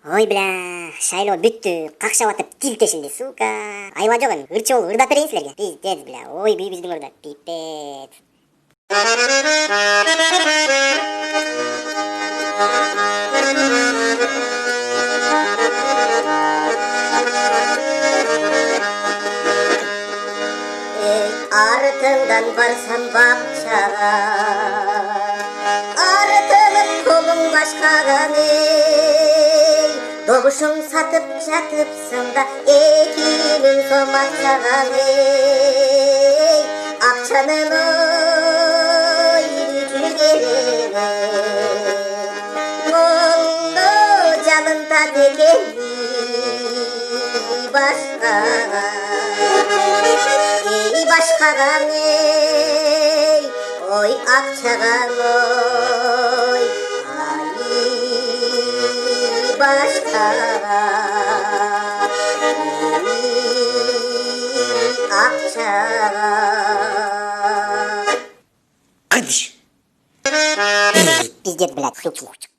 Ой, бля, шайлоо бүттү, какшап атып тил тешилди, сука. Айла жок эми, ырчы болуп ырдап берейин силерге. Пиздец, бля, ой, биздин ырда, пипец. Артыңдан барсам бакчага, артыңын колуң башкаган эй. Добушуң сатып жатыпсың да, 2000 сом акчаган эй. Акчанын ойрүчү керек, моңду жанында дегени башкага. Başkadan ey, oy akçadan oy, ay başkadan, akçadan. Кыдыш. Пиздец, блядь, флюк слушай.